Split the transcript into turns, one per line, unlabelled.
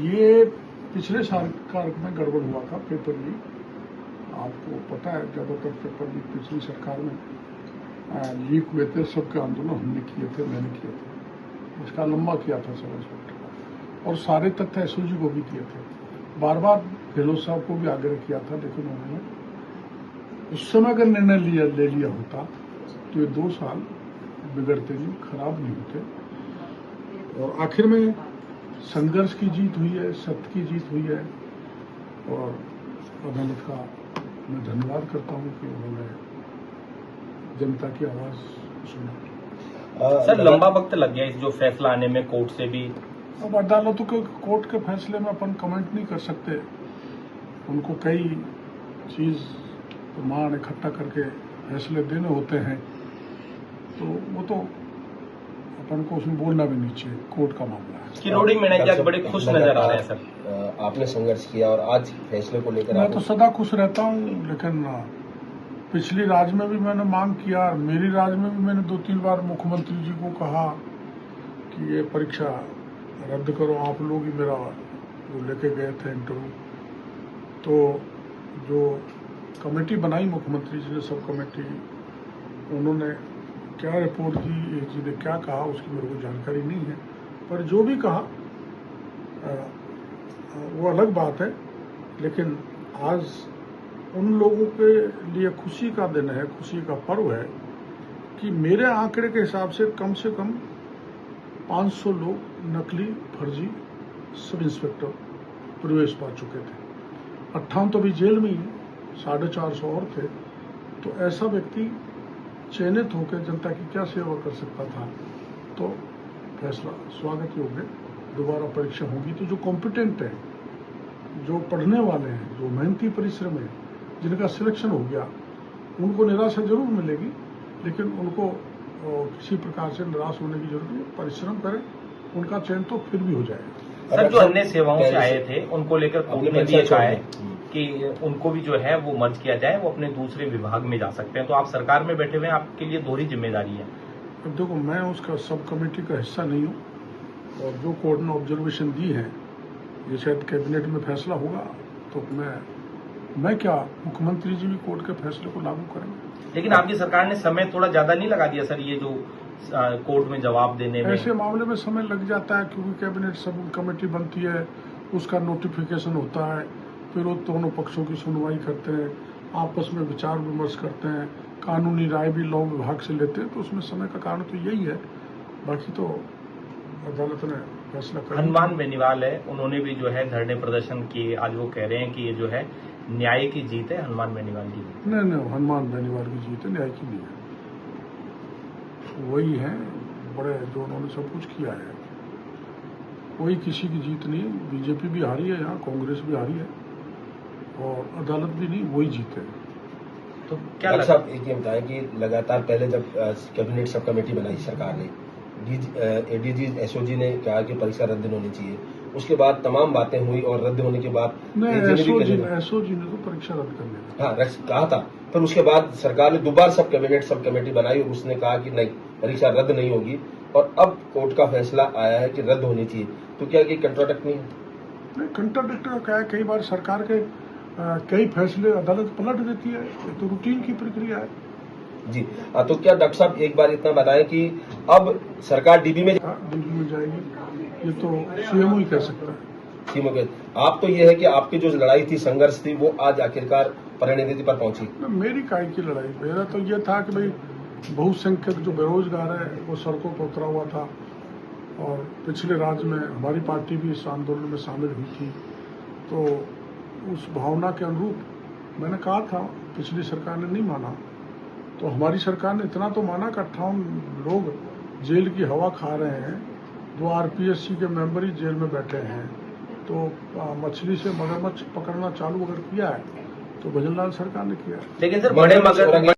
ये पिछले सरकार में गड़बड़ हुआ था पेपर लीक। आपको पता है ज़्यादातर पेपर लीक पिछली सरकार में लीक हुए थे। सबके आंदोलन हमने किए थे, मैंने किए थे। इसका लंबा किया था सब इंस्पेक्टर का, और सारे तथ्य एसओजी को भी दिए थे। बार बार गहलोत साहब को भी आग्रह किया था, लेकिन उन्होंने उस समय अगर निर्णय ले लिया होता तो ये 2 साल बिगड़ते नहीं, खराब नहीं होते। और आखिर में संघर्ष की जीत हुई है, सत्य की जीत हुई है, और अदालत का मैं धन्यवाद करता हूं कि उन्होंने जनता की आवाज सुना।
सर, लंबा वक्त लग गया इस जो फैसला आने में कोर्ट से भी।
अब अदालतों के कोर्ट के फैसले में अपन कमेंट नहीं कर सकते। उनको कई चीज प्रमाण इकट्ठा करके फैसले देने होते हैं, तो वो तो अपन को उसमें बोलना भी नहीं चाहिए। कोर्ट का मामला है।
किरोड़ी मीणा जी बड़े खुश नजर आ रहे हैं सर।
आपने संघर्ष किया और आज फैसले को लेकर
मैं तो सदा खुश रहता हूँ, लेकिन पिछली राज में भी मैंने मांग किया, मेरी राज में भी मैंने 2-3 बार मुख्यमंत्री जी को कहा कि ये परीक्षा रद्द करो। आप लोग ही मेरा जो लेके गए थे इंटरव्यू, तो जो कमेटी बनाई मुख्यमंत्री जी ने, सब कमेटी, उन्होंने क्या रिपोर्ट दी, जी ने क्या कहा, उसकी मेरे को जानकारी नहीं है। पर जो भी कहा वो अलग बात है। लेकिन आज उन लोगों के लिए खुशी का दिन है, खुशी का पर्व है कि मेरे आंकड़े के हिसाब से कम 500 लोग नकली फर्जी सब इंस्पेक्टर प्रवेश पा चुके थे। 58 तो अभी जेल में ही, 450 और थे। तो ऐसा व्यक्ति चयनित होकर जनता की क्या सेवा कर सकता था। तो फैसला स्वागत योग्य। दोबारा परीक्षा होगी तो जो कॉम्पिटेंट है, जो पढ़ने वाले हैं, जो मेहनती परिश्रम है, जिनका सिलेक्शन हो गया, उनको निराशा जरूर मिलेगी, लेकिन उनको किसी प्रकार से निराश होने की जरूरत नहीं। परिश्रम करें, उनका चयन तो फिर भी हो जाएगा।
सर, जो अन्य सेवाओं से आए थे उनको लेकर कोर्ट ने ये कहा है कि उनको भी जो है वो मर्ज किया जाए, वो अपने दूसरे विभाग में जा सकते हैं। तो आप सरकार में बैठे हुए हैं, आपके लिए दोहरी जिम्मेदारी है।
अब देखो, मैं उसका सब कमेटी का हिस्सा नहीं हूँ, और जो कोर्ट ने ऑब्जर्वेशन दी है, ये शायद कैबिनेट में फैसला होगा, तो मैं क्या, मुख्यमंत्री जी भी कोर्ट के फैसले को लागू करेंगे।
लेकिन आपकी सरकार ने समय थोड़ा ज्यादा नहीं लगा दिया सर, ये जो कोर्ट में जवाब देने में?
ऐसे मामले में समय लग जाता है, क्योंकि कैबिनेट सब कमेटी बनती है, उसका नोटिफिकेशन होता है, फिर वो दोनों पक्षों की सुनवाई करते हैं, आपस में विचार विमर्श करते हैं, कानूनी राय भी लॉ विभाग से लेते हैं। तो उसमें समय का कारण तो यही है, बाकी तो अदालत ने फैसला कर।
हनुमान बेनीवाल है, उन्होंने भी जो है धरने प्रदर्शन किए। आज वो कह रहे हैं कि ये जो है न्याय की जीत है, हनुमान बेनीवाल की।
नहीं, हनुमान बेनीवाल की जीत है, न्याय की नहीं है। वही है बड़े, जो उन्होंने सब कुछ किया है, कोई किसी की जीत नहीं। बीजेपी भी हारी है यहाँ, कांग्रेस भी हारी है, और अदालत भी नहीं, वही जीत है।
तो क्या
डॉक्टर साहब, एक ये बताएं कि लगातार पहले जब कैबिनेट सब कमेटी बनाई सरकार ने, एडीजी एसओजी ने कहा कि परीक्षा रद्द होनी चाहिए, उसके बाद तमाम बातें हुई और रद्द होने के बाद
एसओजी ने तो परीक्षा रद्द करने
हाँ कहा था। फिर उसके बाद सरकार ने दोबारा सब कमेटी बनाई और उसने कहा कि नहीं, परीक्षा रद्द नहीं होगी, और अब कोर्ट का फैसला आया है कि रद्द होनी चाहिए। तो क्या ये कंट्राडिक्ट नहीं है?
नहीं, कंट्राडिक्ट क्या है, कई बार सरकार के कई फैसले अदालत पलट देती है, ये तो रूटीन की प्रक्रिया है
जी। तो क्या डॉक्टर साहब एक बार इतना बताएं कि अब सरकार डीबी में
जाएगी, ये तो सीएम ही कह सकता है।
आप तो ये है कि आपकी जो लड़ाई थी, संघर्ष थी, वो आज आखिरकार परिणति पर पहुंची।
मेरी काय की लड़ाई, मेरा तो ये था कि भाई बहुसंख्यक जो बेरोजगार है वो सड़कों पर उतरा हुआ था, और पिछले राज्य में हमारी पार्टी भी इस आंदोलन में शामिल हुई थी। तो उस भावना के अनुरूप मैंने कहा था, पिछली सरकार ने नहीं माना, तो हमारी सरकार ने इतना तो माना कि 58 लोग जेल की हवा खा रहे हैं, 2 आरपीएससी के मेंबर ही जेल में बैठे हैं। तो मछली से मगरमच्छ पकड़ना चालू अगर किया है तो भजनलाल सरकार ने किया है।
लेकिन सर बड़े मगर